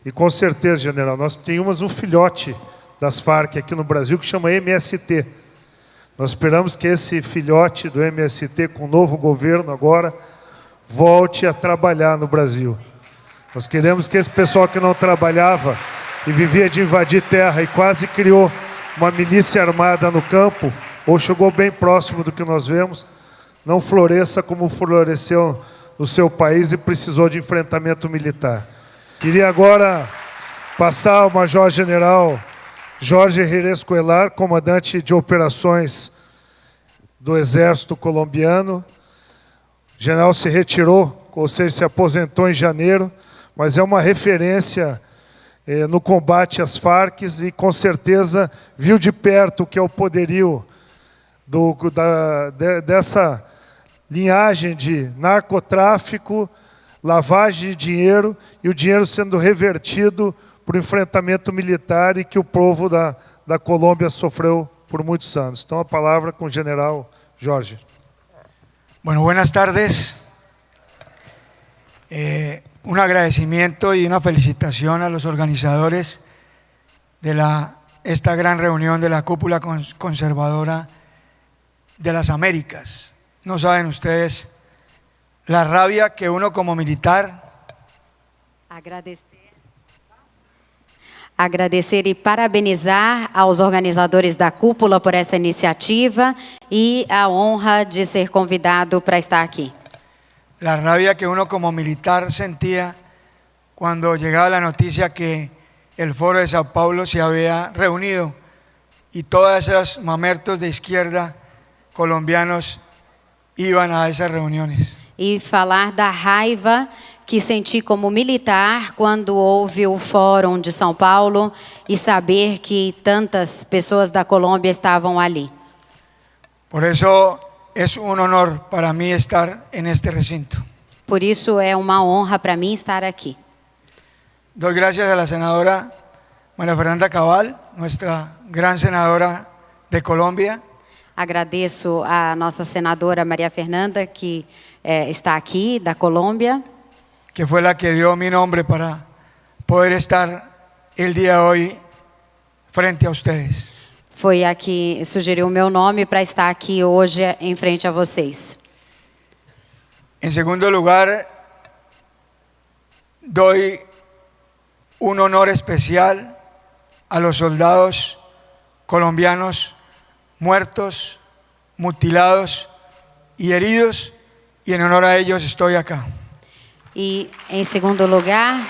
E com certeza, general, nós tínhamos um filhote das Farc aqui no Brasil que chama MST. Nós esperamos que esse filhote do MST, com o novo governo agora, volte a trabalhar no Brasil. Nós queremos que esse pessoal que não trabalhava e vivia de invadir terra e quase criou uma milícia armada no campo, ou chegou bem próximo do que nós vemos, não floresça como floresceu no seu país e precisou de enfrentamento militar. Queria agora passar ao Major-General Jorge Jerez Cuellar, comandante de operações do Exército Colombiano. O general se retirou, ou seja, se aposentou em janeiro, mas é uma referência no combate às Farc e com certeza viu de perto o que é o poderio dessa linhagem de narcotráfico, lavagem de dinheiro e o dinheiro sendo revertido para o enfrentamento militar e que o povo da Colômbia sofreu por muitos anos. Então a palavra com o general Jorge. Bueno, buenas tardes. Un agradecimiento y una felicitación a los organizadores de esta gran reunión de la cúpula conservadora de las Américas. No saben ustedes la rabia que uno como militar... Agradecer e parabenizar aos organizadores da cúpula por essa iniciativa e a honra de ser convidado para estar aqui. La rabia que uno como militar sentía cuando llegaba la noticia que el Foro de Sao Paulo se había reunido y todos esos mamertos de izquierda colombianos iban a esas reuniones. E falar da raiva que senti como militar quando houve o Fórum de São Paulo e saber que tantas pessoas da Colômbia estavam ali. Por eso es un honor para mí estar en este recinto. Por isso é uma honra para mim estar aqui. Doy gracias a la senadora María Fernanda Cabal, nuestra gran senadora de Colombia. Agradeço a nossa senadora Maria Fernanda, que está aqui, da Colômbia. Que fue la que dio mi nombre para poder estar el día de hoy frente a ustedes. Foi a que sugeriu o meu nome para estar aqui hoje em frente a vocês. En segundo lugar, doy un honor especial a los soldados colombianos muertos, mutilados y heridos, y en honor a ellos estoy acá. E, em segundo lugar,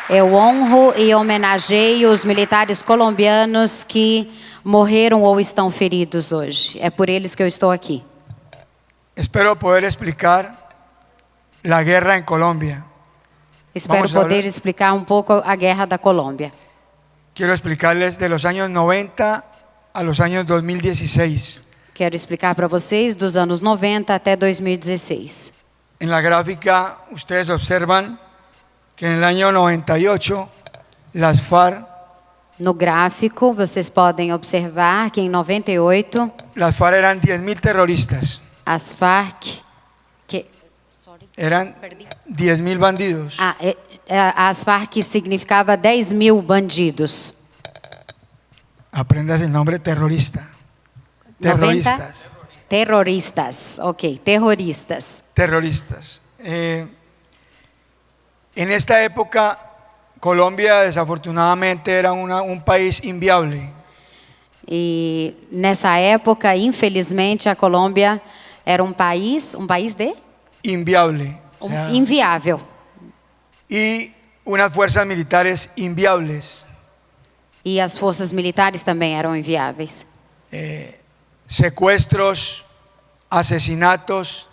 eu honro e homenageio os militares colombianos que morreram ou estão feridos hoje. É por eles que eu estou aqui. Espero poder explicar la guerra en Colombia. Espero poder explicar um pouco a guerra da Colômbia. Quiero explicarles de los años 90 a los años 2016. Quero explicar para vocês dos anos 90 até 2016. En la gráfica ustedes observan que en el año 98 las FARC... No gráfico vocês podem observar que em 98 las FARC eran 10.000 terroristas. As Farc eran 10.000 bandidos. As Farc significava 10.000 bandidos. Aprendas el nombre terrorista. Terroristas. Terroristas, ok, terroristas. Terroristas. En esta época, Colombia desafortunadamente era un país inviable. E nessa época, infelizmente, a Colômbia era um país de? Inviable. O sea, inviável. Y unas fuerzas militares inviables. E as forças militares também eram inviáveis. Secuestros, asesinatos,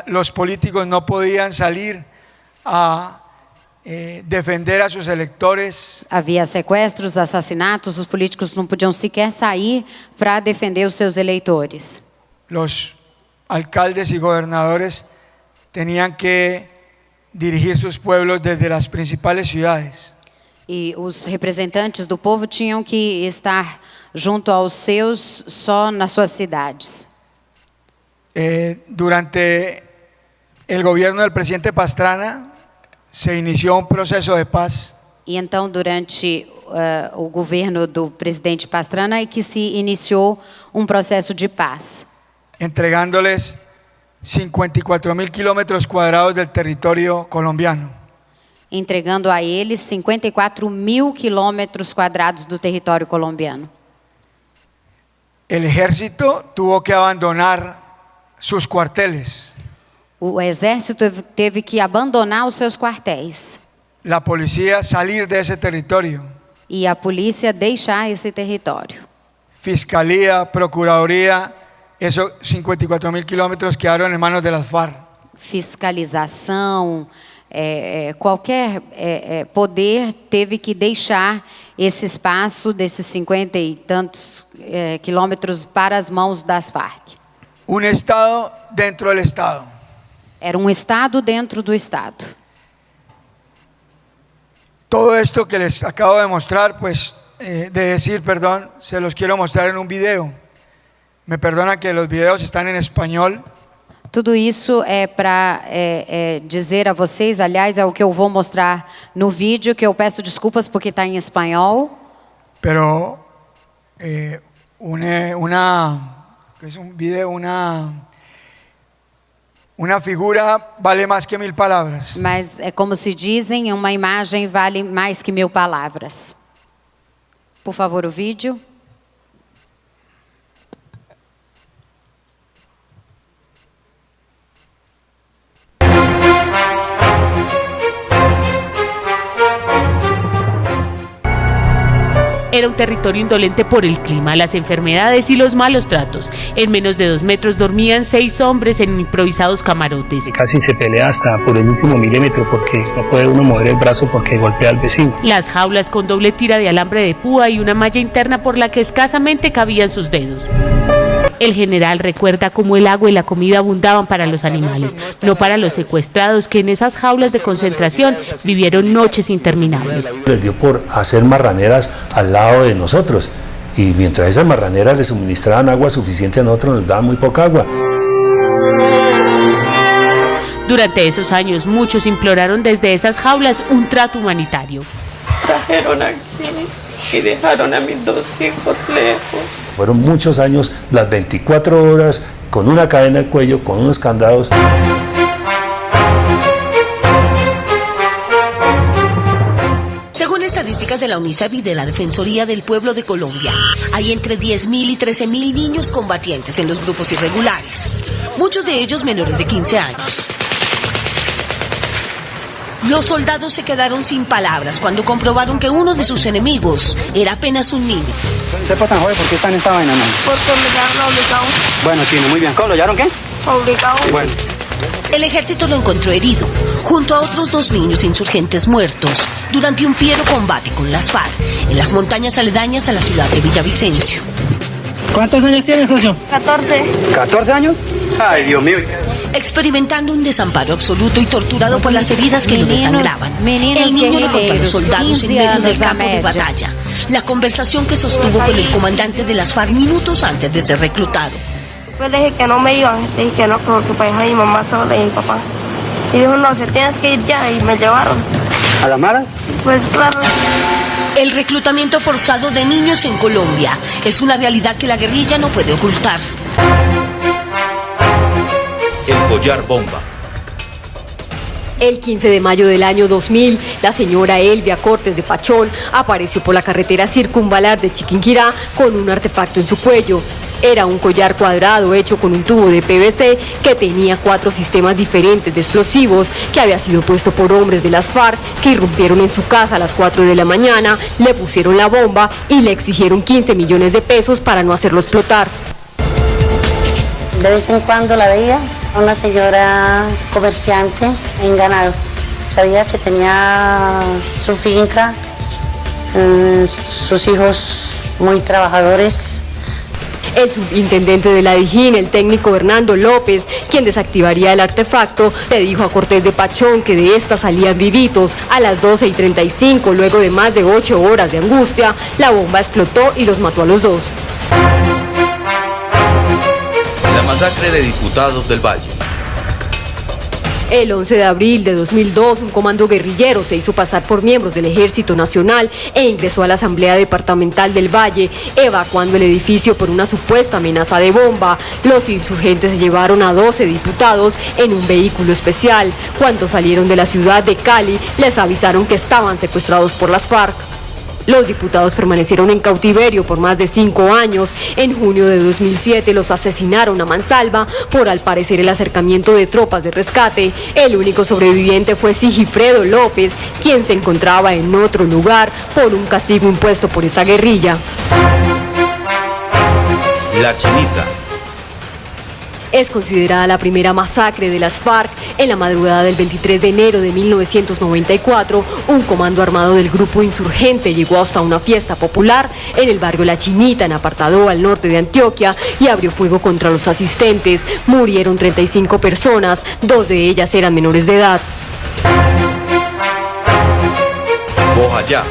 los políticos no podían salir a defender a sus electores. Havia sequestros, assassinatos, os políticos não podiam sequer sair para defender os seus eleitores. Los alcaldes y gobernadores tenían que dirigir sus pueblos desde las principales ciudades. E os representantes do povo tinham que estar junto aos seus só nas suas cidades. Durante el gobierno del presidente Pastrana, se inició un proceso de paz E então, durante o governo do presidente Pastrana, é que se iniciou um processo de paz, entregándoles 54.000 kilómetros cuadrados del territorio colombiano. entregando a eles 54.000 quilômetros quadrados do território colombiano. El ejército tuvo que abandonar sus cuarteles. O exército teve que abandonar os seus quartéis La policía salir de ese territorio. e a polícia deixar esse território. Fiscalía, Procuraduría, esos 54.000 kilómetros quedaron en manos de las FARC. Fiscalização, qualquer poder teve que deixar esse espaço desses 50 e tantos quilômetros para as mãos das Farc. Un Estado dentro del Estado. Era um Estado dentro do Estado. Todo esto que les acabo de mostrar, perdón, se los quiero mostrar en un video. Me perdona que los videos están en español. Tudo isso é para dizer a vocês, aliás, é o que eu vou mostrar no vídeo, que eu peço desculpas porque está em espanhol. Pero una figura vale más que 1000 palabras. Mas é como se dizem, uma imagem vale mais que 1000 palavras. Por favor, o vídeo. Era un territorio indolente por el clima, las enfermedades y los malos tratos. En menos de 2 metros dormían 6 hombres en improvisados camarotes. Y casi se pelea hasta por el último milímetro porque no puede uno mover el brazo porque golpea al vecino. Las jaulas con doble tira de alambre de púa y una malla interna por la que escasamente cabían sus dedos. El general recuerda cómo el agua y la comida abundaban para los animales, no para los secuestrados que en esas jaulas de concentración vivieron noches interminables. Les dio por hacer marraneras al lado de nosotros y mientras esas marraneras les suministraban agua suficiente a nosotros nos daban muy poca agua. Durante esos años muchos imploraron desde esas jaulas un trato humanitario. Trajeron aquí y dejaron a mis 2 hijos lejos. Fueron muchos años, las 24 horas, con una cadena al cuello, con unos candados. Según estadísticas de la UNICEF y de la Defensoría del Pueblo de Colombia, hay entre 10.000 y 13.000 niños combatientes en los grupos irregulares, muchos de ellos menores de 15 años. Los soldados se quedaron sin palabras cuando comprobaron que uno de sus enemigos era apenas un niño. ¿Usted fue tan joven? ¿Por qué está en esta vaina, no? Porque me llevaron obligado. Bueno, tiene muy bien. ¿Cómo lo llevaron qué? Obligado. Bueno. El ejército lo encontró herido, junto a otros 2 niños insurgentes muertos, durante un fiero combate con las FARC, en las montañas aledañas a la ciudad de Villavicencio. ¿Cuántos años tiene, socio? 14. ¿14 años? Ay, Dios mío. Experimentando un desamparo absoluto y torturado por las heridas que lo desangraban. El niño le contó a los soldados en medio del campo de batalla la conversación que sostuvo con el comandante de las FARC minutos antes de ser reclutado. Pues le dije que no me iban, le dije que no, porque para dejar a mi mamá sola y mi papá. Y dijo, no, se tienes que ir ya, y me llevaron. ¿A la mala? Pues claro. El reclutamiento forzado de niños en Colombia es una realidad que la guerrilla no puede ocultar. El collar bomba. El 15 de mayo del año 2000, la señora Elvia Cortes de Pachón apareció por la carretera circunvalar de Chiquinquirá con un artefacto en su cuello. Era un collar cuadrado hecho con un tubo de PVC que tenía 4 sistemas diferentes de explosivos que había sido puesto por hombres de las FARC que irrumpieron en su casa a las 4 de la mañana, le pusieron la bomba y le exigieron 15 millones de pesos para no hacerlo explotar. De vez en cuando la veía, una señora comerciante en ganado. Sabía que tenía su finca, sus hijos muy trabajadores. El subintendente de la Dijín, el técnico Hernando López, quien desactivaría el artefacto, le dijo a Cortés de Pachón que de esta salían vivitos. A las 12:35, luego de más de 8 horas de angustia, la bomba explotó y los mató a los 2. La masacre de diputados del Valle. El 11 de abril de 2002, un comando guerrillero se hizo pasar por miembros del Ejército Nacional e ingresó a la Asamblea Departamental del Valle, evacuando el edificio por una supuesta amenaza de bomba. Los insurgentes se llevaron a 12 diputados en un vehículo especial. Cuando salieron de la ciudad de Cali, les avisaron que estaban secuestrados por las FARC. Los diputados permanecieron en cautiverio por más de 5 años. En junio de 2007 los asesinaron a mansalva por, al parecer, el acercamiento de tropas de rescate. El único sobreviviente fue Sigifredo López, quien se encontraba en otro lugar por un castigo impuesto por esa guerrilla. La Chinita. Es considerada la primera masacre de las FARC. En la madrugada del 23 de enero de 1994, un comando armado del grupo insurgente llegó hasta una fiesta popular en el barrio La Chinita, en Apartadó, al norte de Antioquia, y abrió fuego contra los asistentes. Murieron 35 personas, 2 de ellas eran menores de edad. Bojayá.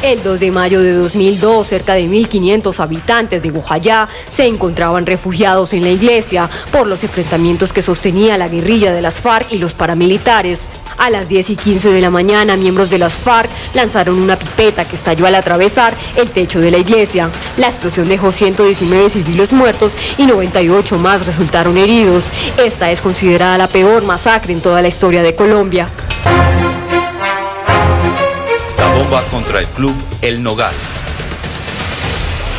El 2 de mayo de 2002, cerca de 1.500 habitantes de Bojayá se encontraban refugiados en la iglesia por los enfrentamientos que sostenía la guerrilla de las FARC y los paramilitares. A las 10:15 de la mañana, miembros de las FARC lanzaron una pipeta que estalló al atravesar el techo de la iglesia. La explosión dejó 119 civiles muertos y 98 más resultaron heridos. Esta es considerada la peor masacre en toda la historia de Colombia. Bomba contra el club El Nogal.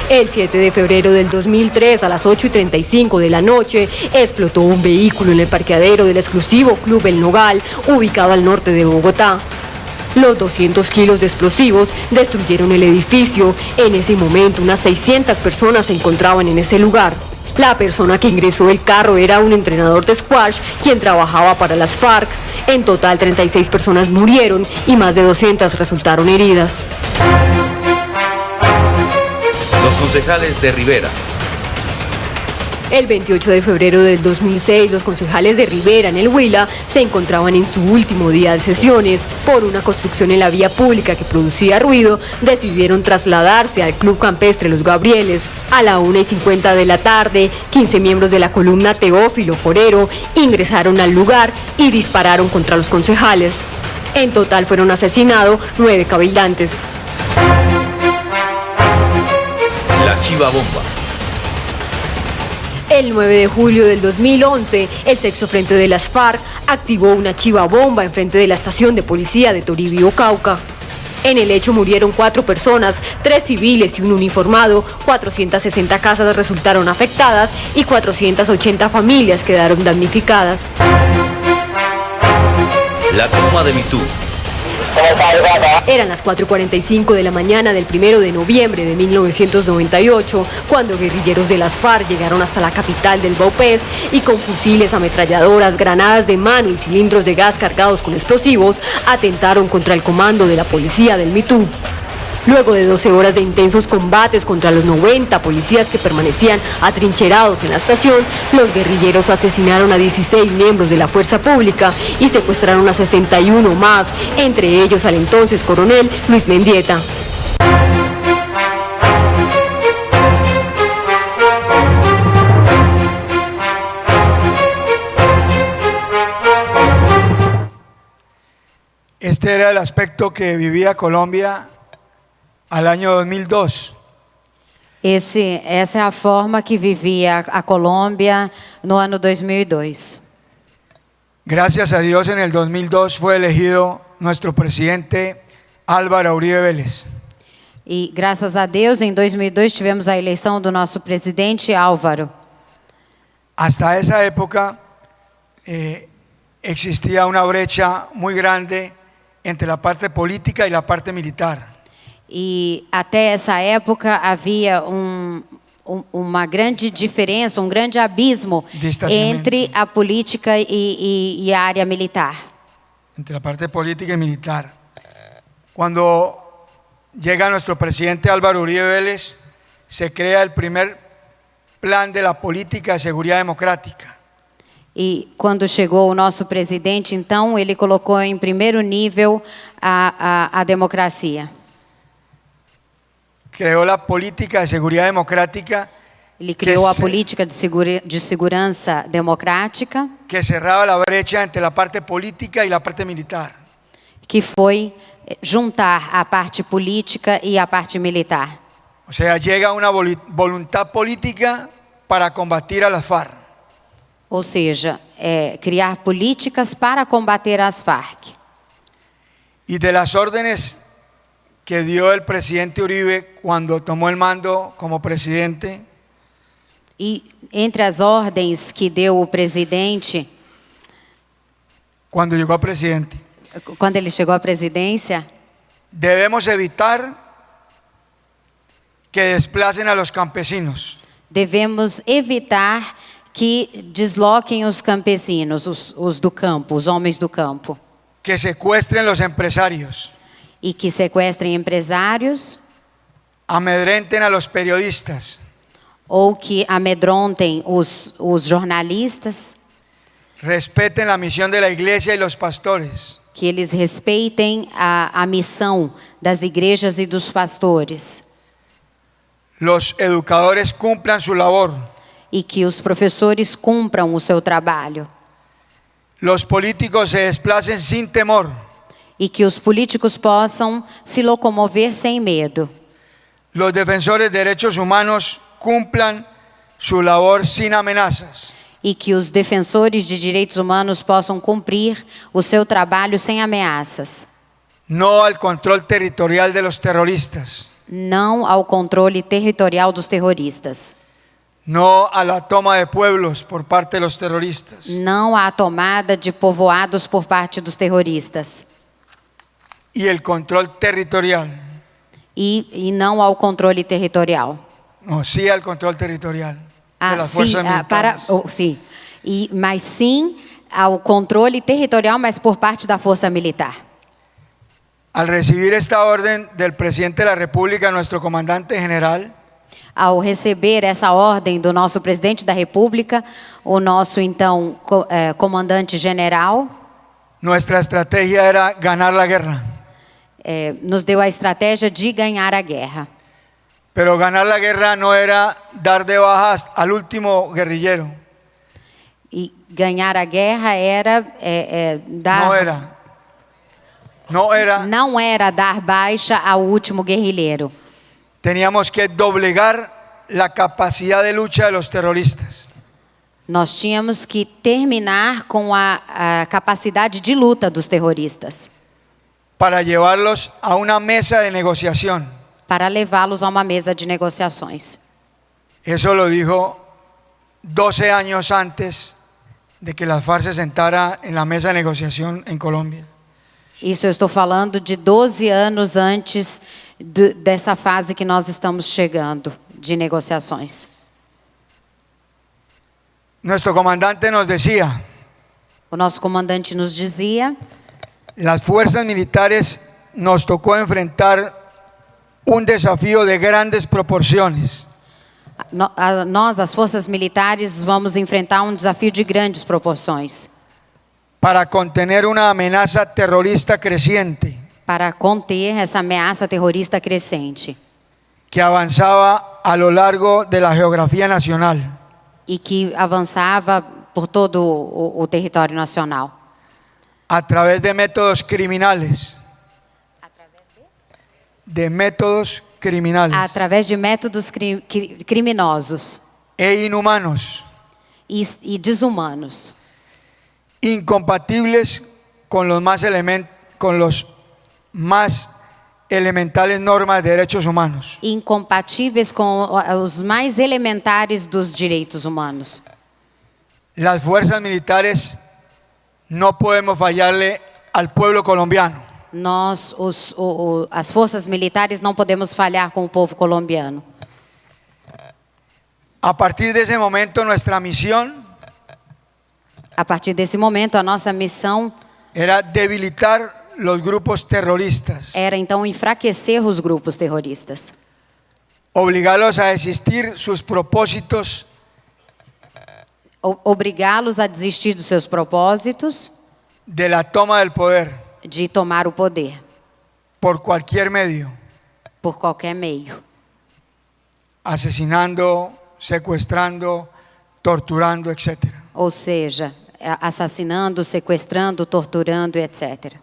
El 7 de febrero del 2003, a las 8:35 de la noche, explotó un vehículo en el parqueadero del exclusivo club El Nogal, ubicado al norte de Bogotá. Los 200 kilos de explosivos destruyeron el edificio. En ese momento, unas 600 personas se encontraban en ese lugar. La persona que ingresó el carro era un entrenador de squash, quien trabajaba para las FARC. En total, 36 personas murieron y más de 200 resultaron heridas. Los concejales de Rivera. El 28 de febrero del 2006, los concejales de Rivera, en el Huila, se encontraban en su último día de sesiones. Por una construcción en la vía pública que producía ruido, decidieron trasladarse al Club Campestre Los Gabrieles. A la 1:50 de la tarde, 15 miembros de la columna Teófilo Forero ingresaron al lugar y dispararon contra los concejales. En total fueron asesinados 9 cabildantes. La Chiva Bomba. El 9 de julio del 2011, el Sexto Frente de las FARC activó una chiva bomba enfrente de la estación de policía de Toribio, Cauca. En el hecho murieron 4 personas, 3 civiles y un uniformado, 460 casas resultaron afectadas y 480 familias quedaron damnificadas. La toma de Mitú. Eran las 4:45 de la mañana del 1 de noviembre de 1998, cuando guerrilleros de las FARC llegaron hasta la capital del Vaupés y con fusiles, ametralladoras, granadas de mano y cilindros de gas cargados con explosivos, atentaron contra el comando de la policía del Mitú. Luego de 12 horas de intensos combates contra los 90 policías que permanecían atrincherados en la estación, los guerrilleros asesinaron a 16 miembros de la fuerza pública y secuestraron a 61 más, entre ellos al entonces coronel Luis Mendieta. Este era el aspecto que vivía Colombia al año 2002. Essa é a forma que vivia a Colômbia no ano 2002. Gracias a Dios, en el 2002 fue elegido nuestro presidente Álvaro Uribe Vélez. E graças a Deus, em 2002 tivemos a eleição do nosso presidente Álvaro. Hasta esa época existía una brecha muy grande entre la parte política y la parte militar. E até essa época havia uma grande diferença, grande abismo entre a política e a área militar. Entre la parte política y militar. Cuando llega nuestro presidente Álvaro Uribe Vélez, se crea el primer plan de la política de seguridad democrática. E quando chegou o nosso presidente, então, ele colocou em primeiro nível a democracia. Creó la política de seguridad democrática Ele criou a política de segurança democrática, que cerraba la brecha entre la parte política y la parte militar. que foi juntar a parte política e a parte militar. O sea, llega una voluntad política para combatir a las FARC. Ou seja, criar políticas para combater as Farc. Y de las órdenes que dio el presidente Uribe cuando tomó el mando como presidente, E entre as ordens que deu o presidente, cuando llegó a presidente, quando ele chegou à presidência, debemos evitar que desplacen a los campesinos. devemos evitar que desloquem os campesinos, os do campo, os homens do campo, Que secuestren los empresarios, e que sequestrem empresários amedrenten a los periodistas, ou que amedrontem os jornalistas, respeten la misión de la iglesia y los pastores, que eles respeitem a missão das igrejas e dos pastores, los educadores cumplan su labor, e que os professores cumpram o seu trabalho, los políticos se desplacen sin temor, e que os políticos possam se locomover sem medo, los defensores de derechos humanos cumplan su labor sin amenazas, e que os defensores de direitos humanos possam cumprir o seu trabalho sem ameaças, no al control territorial de los terroristas, não ao controle territorial dos terroristas, no a la toma de pueblos por parte de los terroristas, não à tomada de povoados por parte dos terroristas, y el control territorial, e não ao controle territorial. no, sí al control territorial de las Sim, fuerzas militares. sim. Mas sim ao controle territorial, mas por parte da força militar. Al recibir esta orden del presidente de la República, nuestro comandante general, Ao receber essa ordem do nosso presidente da República, o nosso então comandante general, nuestra estrategia era ganar la guerra. nos deu a estratégia de ganhar a guerra. Pero ganar la guerra no era dar de bajas al último guerrillero. E ganhar a guerra era dar. Não era dar baixa ao último guerrilheiro. Teníamos que doblegar la capacidad de lucha de los terroristas. Nós tínhamos que terminar com a capacidade de luta dos terroristas, para llevarlos a una mesa de negociación. para levá-los a uma mesa de negociações. Eso lo dijo 12 años antes de que las FARC se sentara en la mesa de negociación en Colombia. Isso eu estou falando de 12 anos antes dessa fase que nós estamos chegando, de negociações. Nuestro comandante nos decía, O nosso comandante nos dizia: las fuerzas militares nos tocó enfrentar un desafío de grandes proporciones. nós, as forças militares, vamos enfrentar um desafio de grandes proporções para contener una amenaza terrorista creciente para conter essa ameaça terrorista crescente que avanzaba a lo largo de la geografía nacional. e que avançava por todo o território nacional. A través de métodos criminales. Através de métodos criminosos e inhumanos. E desumanos. Incompatibles con los más elementales normas de derechos humanos. Incompatíveis com os mais elementares dos direitos humanos. Las fuerzas militares no podemos fallarle al pueblo colombiano. Nós, as forças militares, não podemos falhar com o povo colombiano. A partir de ese momento, nuestra misión, a partir desse momento, a nossa missão era debilitar los grupos terroristas. Era então enfraquecer os grupos terroristas. Obrigá-los a desistir sus propósitos. Obrigá-los a desistir dos seus propósitos. De la toma del poder. De tomar o poder. Por cualquier medio. Por qualquer meio. Asesinando, secuestrando, torturando, etc. Ou seja, assassinando, sequestrando, torturando, etc.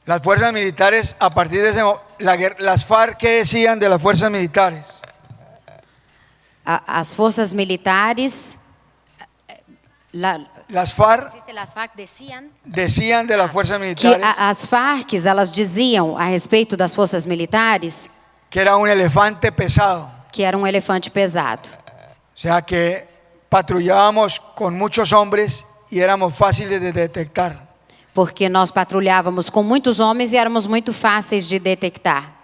Las fuerzas militares, a partir de ese momento, las FARC, ¿qué decían de las fuerzas militares? As forças militares, las FARC decían de las fuerzas que militares as Farc, elas diziam a respeito das forças militares que era un elefante pesado. que era elefante pesado. O sea que patrullábamos con muchos hombres y éramos fáciles de detectar. Porque nós patrulhávamos com muitos homens e éramos muito fáceis de detectar.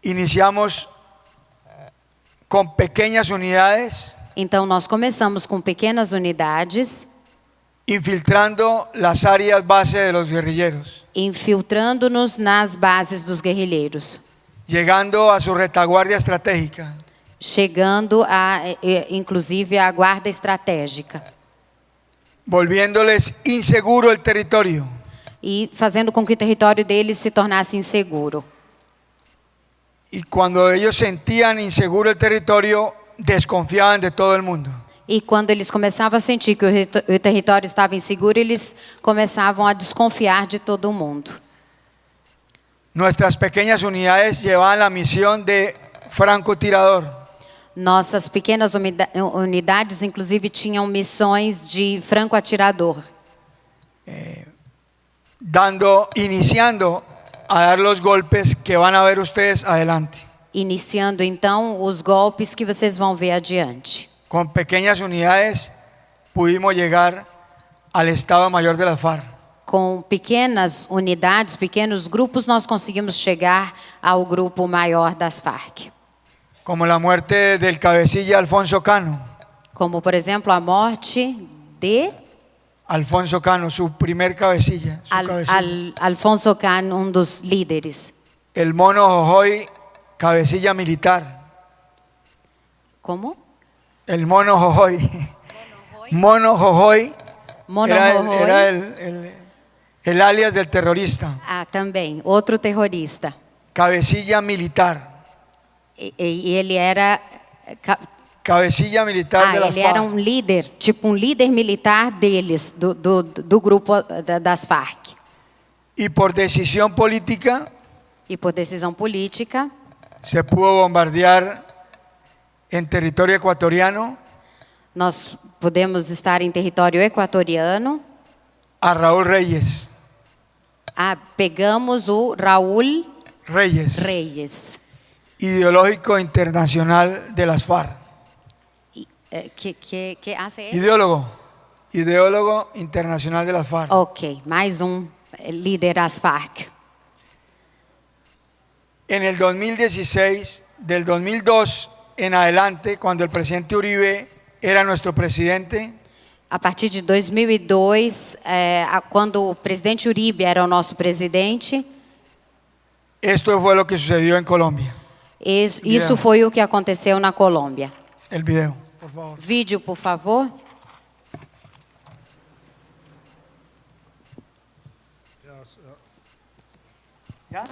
Iniciamos con pequeñas unidades. Então nós começamos com pequenas unidades, infiltrando las áreas base de los guerrilleros, infiltrando-nos nas bases dos guerrilheiros, llegando a su retaguardia estratégica, chegando a inclusive a guarda estratégica, volviéndoles inseguro el territorio e fazendo com que o território deles se tornasse inseguro. Y cuando ellos sentían inseguro el territorio, desconfiaban de todo el mundo. E quando eles começavam a sentir que o território estava inseguro, eles começavam a desconfiar de todo mundo. Nuestras pequeñas unidades llevaban la misión de francotirador. Nossas pequenas unidades, inclusive, tinham missões de franco-atirador. Iniciando a dar los golpes que van a ver ustedes adelante. Iniciando então os golpes que vocês vão ver adiante. Con pequeñas unidades pudimos llegar al Estado Mayor de las FARC. Com pequenas unidades, pequenos grupos, nós conseguimos chegar ao grupo maior das Farc. Como la muerte del cabecilla Alfonso Cano. Como, por exemplo, a morte de Alfonso Cano, su primer cabecilla. Alfonso Cano, dos líderes. El Mono Jojoy, cabecilla militar. Como? El Mono Jojoy. Mono Jojoy era el alias del terrorista. Também, outro terrorista. Cabecilla militar. E ele era cabecilla militar de la ele FARC. era líder, tipo líder militar deles, do grupo das Farc. Y por decisión política, e por decisão política, se pudo bombardear en territorio ecuatoriano. Nós podemos estar em território equatoriano. A Raúl Reyes. Pegamos o Raúl Reyes. Ideológico internacional de las FARC. Que hace ele? Ideólogo internacional de las FARC. Ok, mais líder das Farc. En el 2016, del 2002 en adelante, cuando el presidente Uribe era nuestro presidente, a partir de 2002, quando o presidente Uribe era o nosso presidente, esto fue lo que sucedió en Colombia. Isso foi o que aconteceu na Colômbia. El video, por favor. Vídeo, por favor. ¿Ya?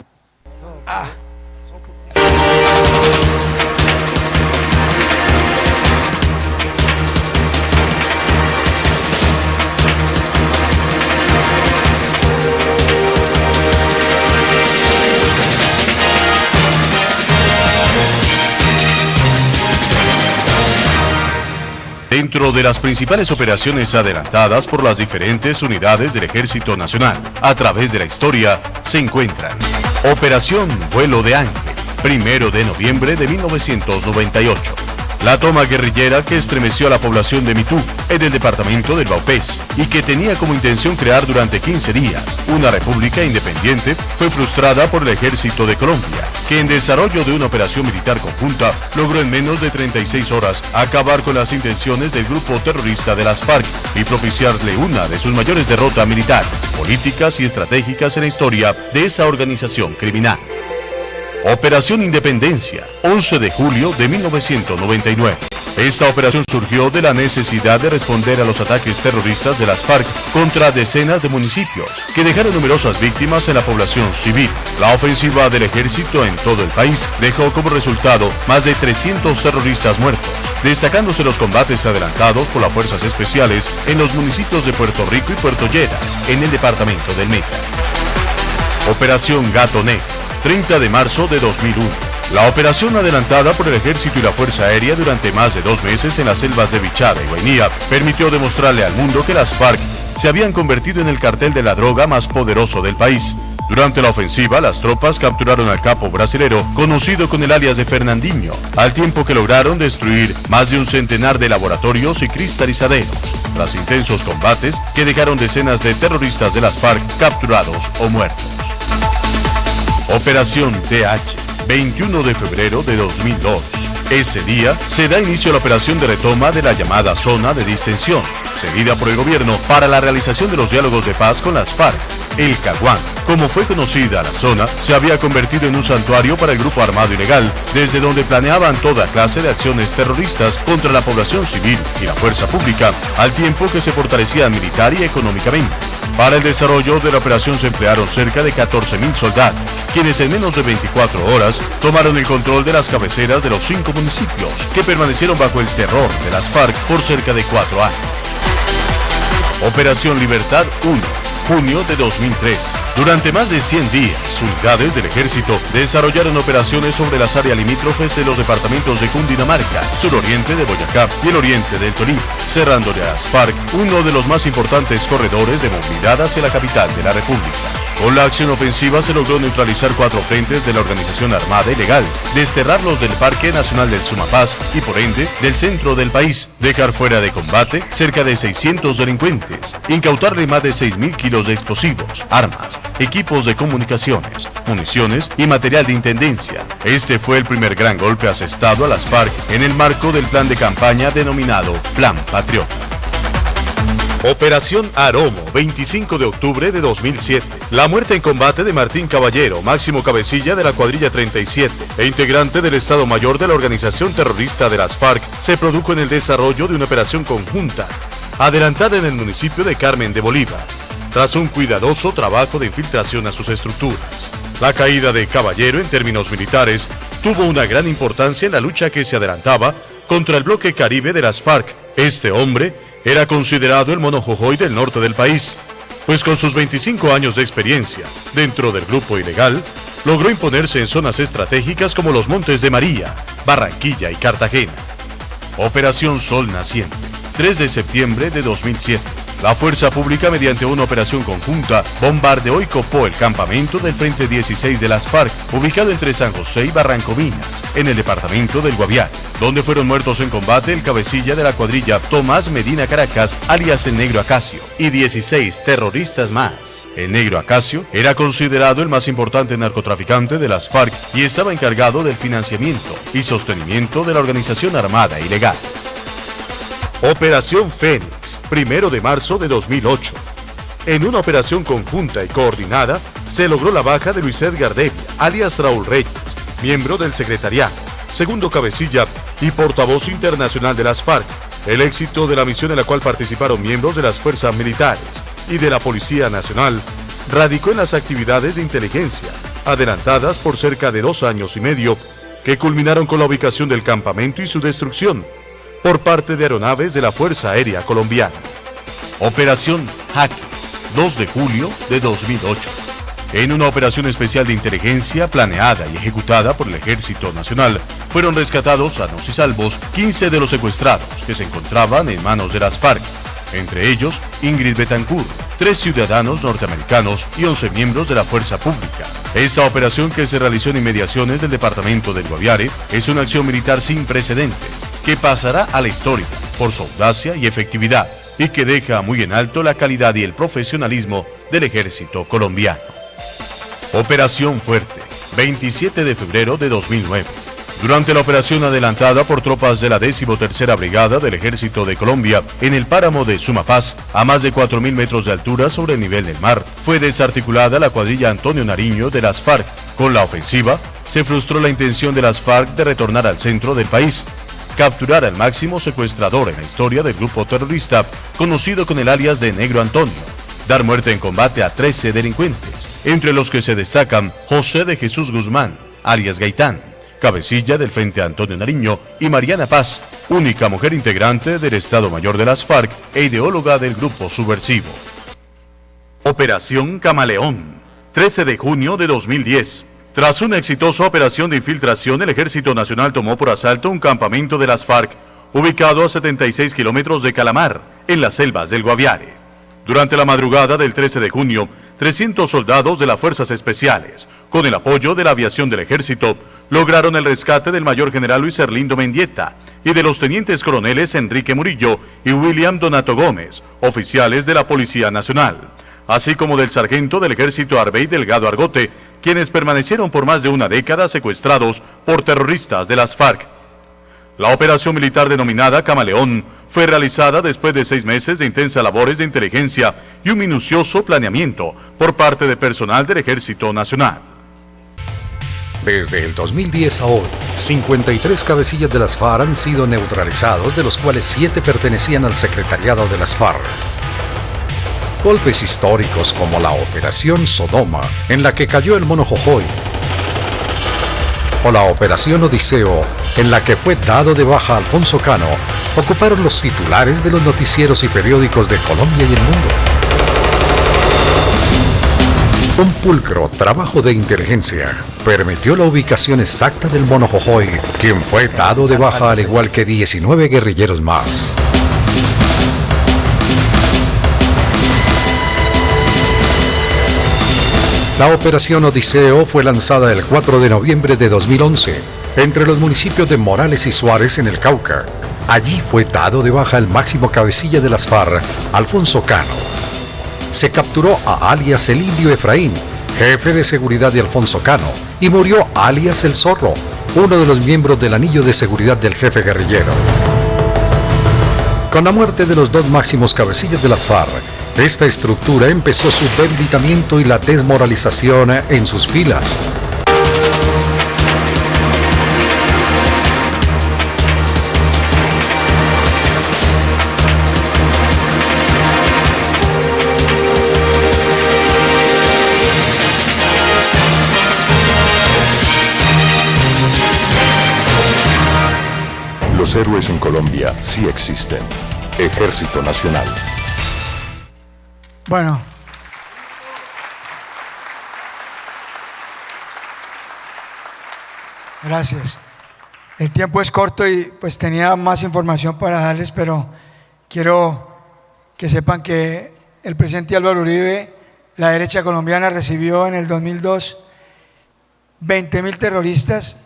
Dentro de las principales operaciones adelantadas por las diferentes unidades del Ejército Nacional a través de la historia se encuentran Operación Vuelo de Ángel, 1 de noviembre de 1998. La toma guerrillera que estremeció a la población de Mitú, en el departamento del Vaupés, y que tenía como intención crear durante 15 días una república independiente, fue frustrada por el Ejército de Colombia, que en desarrollo de una operación militar conjunta logró en menos de 36 horas acabar con las intenciones del grupo terrorista de las FARC y propiciarle una de sus mayores derrotas militares, políticas y estratégicas en la historia de esa organización criminal. Operación Independencia, 11 de julio de 1999. Esta operación surgió de la necesidad de responder a los ataques terroristas de las FARC contra decenas de municipios, que dejaron numerosas víctimas en la población civil. La ofensiva del ejército en todo el país dejó como resultado más de 300 terroristas muertos, destacándose los combates adelantados por las fuerzas especiales en los municipios de Puerto Rico y Puerto Lleras, en el departamento del Meta. Operación Gato Negro, 30 de marzo de 2001. La operación adelantada por el Ejército y la Fuerza Aérea durante más de 2 meses en las selvas de Bichada y Guainía permitió demostrarle al mundo que las FARC se habían convertido en el cartel de la droga más poderoso del país. Durante la ofensiva, las tropas capturaron al capo brasilero, conocido con el alias de Fernandinho, al tiempo que lograron destruir más de un centenar de laboratorios y cristalizaderos, tras intensos combates que dejaron decenas de terroristas de las FARC capturados o muertos. Operación TH, 21 de febrero de 2002. Ese día se da inicio a la operación de retoma de la llamada zona de distensión, seguida por el gobierno para la realización de los diálogos de paz con las FARC. El Caguán, como fue conocida la zona, se había convertido en un santuario para el grupo armado ilegal, desde donde planeaban toda clase de acciones terroristas contra la población civil y la fuerza pública, al tiempo que se fortalecían militar y económicamente. Para el desarrollo de la operación se emplearon cerca de 14.000 soldados, quienes en menos de 24 horas tomaron el control de las cabeceras de los 5 municipios, que permanecieron bajo el terror de las FARC por cerca de 4 años. Operación Libertad 1, junio de 2003. Durante más de 100 días, unidades del ejército desarrollaron operaciones sobre las áreas limítrofes de los departamentos de Cundinamarca, suroriente de Boyacá y el oriente del Tolima, cerrándole a las FARC uno de los más importantes corredores de movilidad hacia la capital de la República. Con la acción ofensiva se logró neutralizar 4 frentes de la organización armada ilegal, desterrarlos del Parque Nacional del Sumapaz y por ende del centro del país, dejar fuera de combate cerca de 600 delincuentes, incautarle más de 6.000 kilos de explosivos, armas, equipos de comunicaciones, municiones y material de intendencia. Este fue el primer gran golpe asestado a las FARC en el marco del plan de campaña denominado Plan Patriota. Operación Aromo, 25 de octubre de 2007. La muerte en combate de Martín Caballero, máximo cabecilla de la cuadrilla 37 e integrante del Estado Mayor de la organización terrorista de las FARC, se produjo en el desarrollo de una operación conjunta, adelantada en el municipio de Carmen de Bolívar, tras un cuidadoso trabajo de infiltración a sus estructuras. La caída de Caballero en términos militares tuvo una gran importancia en la lucha que se adelantaba contra el bloque caribe de las FARC. Este hombre era considerado el mono Jojoy del norte del país, pues con sus 25 años de experiencia dentro del grupo ilegal, logró imponerse en zonas estratégicas como los Montes de María, Barranquilla y Cartagena. Operación Sol Naciente, 3 de septiembre de 2007. La fuerza pública, mediante una operación conjunta, bombardeó y copó el campamento del Frente 16 de las FARC, ubicado entre San José y Barrancominas, en el departamento del Guaviare, donde fueron muertos en combate el cabecilla de la cuadrilla Tomás Medina Caracas, alias el Negro Acacio, y 16 terroristas más. El Negro Acacio era considerado el más importante narcotraficante de las FARC y estaba encargado del financiamiento y sostenimiento de la organización armada ilegal. Operación Fénix, 1 de marzo de 2008. En una operación conjunta y coordinada, se logró la baja de Luis Edgar Devia, alias Raúl Reyes, miembro del secretariado, segundo cabecilla y portavoz internacional de las FARC. El éxito de la misión en la cual participaron miembros de las fuerzas militares y de la Policía Nacional radicó en las actividades de inteligencia, adelantadas por cerca de 2 años y medio, que culminaron con la ubicación del campamento y su destrucción por parte de aeronaves de la Fuerza Aérea Colombiana. Operación Jaque, 2 de julio de 2008. En una operación especial de inteligencia planeada y ejecutada por el Ejército Nacional, fueron rescatados sanos y salvos 15 de los secuestrados que se encontraban en manos de las FARC, entre ellos Ingrid Betancourt, 3 ciudadanos norteamericanos y 11 miembros de la fuerza pública. Esta operación, que se realizó en inmediaciones del departamento del Guaviare, es una acción militar sin precedentes, que pasará a la historia por su audacia y efectividad, y que deja muy en alto la calidad y el profesionalismo del ejército colombiano. Operación Fuerte, 27 de febrero de 2009. Durante la operación adelantada por tropas de la 13ª Brigada del Ejército de Colombia en el páramo de Sumapaz, a más de 4.000 metros de altura sobre el nivel del mar, fue desarticulada la cuadrilla Antonio Nariño de las FARC. Con la ofensiva, se frustró la intención de las FARC de retornar al centro del país, capturar al máximo secuestrador en la historia del grupo terrorista, conocido con el alias de Negro Antonio, dar muerte en combate a 13 delincuentes, entre los que se destacan José de Jesús Guzmán, alias Gaitán, cabecilla del Frente Antonio Nariño, y Mariana Paz, única mujer integrante del Estado Mayor de las FARC e ideóloga del grupo subversivo. Operación Camaleón, 13 de junio de 2010. Tras una exitosa operación de infiltración, el Ejército Nacional tomó por asalto un campamento de las FARC, ubicado a 76 kilómetros de Calamar, en las selvas del Guaviare. Durante la madrugada del 13 de junio, 300 soldados de las Fuerzas Especiales, con el apoyo de la aviación del Ejército, lograron el rescate del mayor general Luis Erlindo Mendieta y de los tenientes coroneles Enrique Murillo y William Donato Gómez, oficiales de la Policía Nacional, así como del sargento del Ejército Arbey Delgado Argote, quienes permanecieron por más de una década secuestrados por terroristas de las FARC. La operación militar denominada Camaleón fue realizada después de 6 meses de intensas labores de inteligencia y un minucioso planeamiento por parte de personal del Ejército Nacional. Desde el 2010 a hoy, 53 cabecillas de las FARC han sido neutralizados, de los cuales 7 pertenecían al secretariado de las FARC. Golpes históricos como la Operación Sodoma, en la que cayó el Mono Jojoy, o la Operación Odiseo, en la que fue dado de baja Alfonso Cano, ocuparon los titulares de los noticieros y periódicos de Colombia y el mundo. Un pulcro trabajo de inteligencia permitió la ubicación exacta del Mono Jojoy, quien fue dado de baja al igual que 19 guerrilleros más. La Operación Odiseo fue lanzada el 4 de noviembre de 2011 entre los municipios de Morales y Suárez en el Cauca. Allí fue dado de baja el máximo cabecilla de las FARC, Alfonso Cano. Se capturó a alias el Indio Efraín, jefe de seguridad de Alfonso Cano, y murió alias el Zorro, uno de los miembros del anillo de seguridad del jefe guerrillero. Con la muerte de los 2 máximos cabecillas de las FARC, esta estructura empezó su debilitamiento y la desmoralización en sus filas. Los héroes en Colombia sí existen. Ejército Nacional. Bueno, gracias. El tiempo es corto y pues tenía más información para darles, pero quiero que sepan que el presidente Álvaro Uribe, la derecha colombiana, recibió en el 2002 20.000 terroristas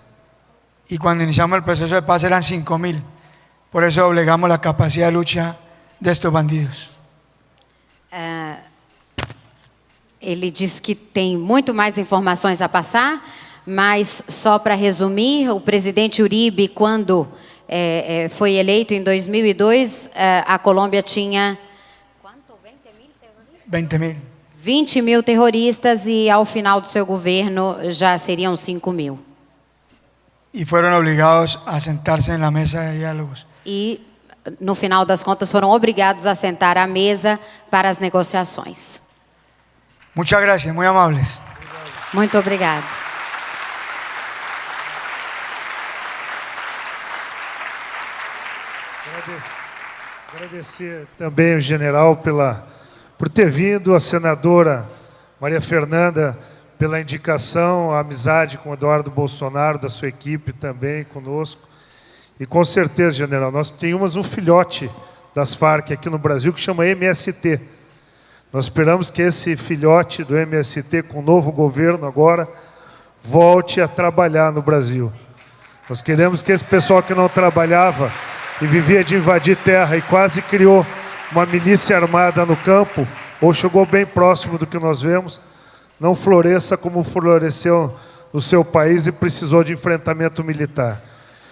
y cuando iniciamos el proceso de paz eran 5.000. Por eso doblegamos la capacidad de lucha de estos bandidos. Ele diz que tem muito mais informações a passar, mas só para resumir, o presidente Uribe, quando foi eleito em 2002, a Colômbia tinha 20 mil terroristas e ao final do seu governo já seriam 5.000. E foram obrigados a sentar-se na mesa de diálogos. E no final das contas foram obrigados a sentar à mesa para as negociações. Muchas gracias, muy amables. Muito obrigado. Agradecer também ao general por ter vindo, a senadora Maria Fernanda pela indicação, a amizade com o Eduardo Bolsonaro, da sua equipe também conosco. E com certeza, general, nós tínhamos um filhote das FARC aqui no Brasil que chama MST. Nós esperamos que esse filhote do MST, com o novo governo agora, volte a trabalhar no Brasil. Nós queremos que esse pessoal que não trabalhava e vivia de invadir terra e quase criou uma milícia armada no campo, ou chegou bem próximo do que nós vemos, não floresça como floresceu no seu país e precisou de enfrentamento militar.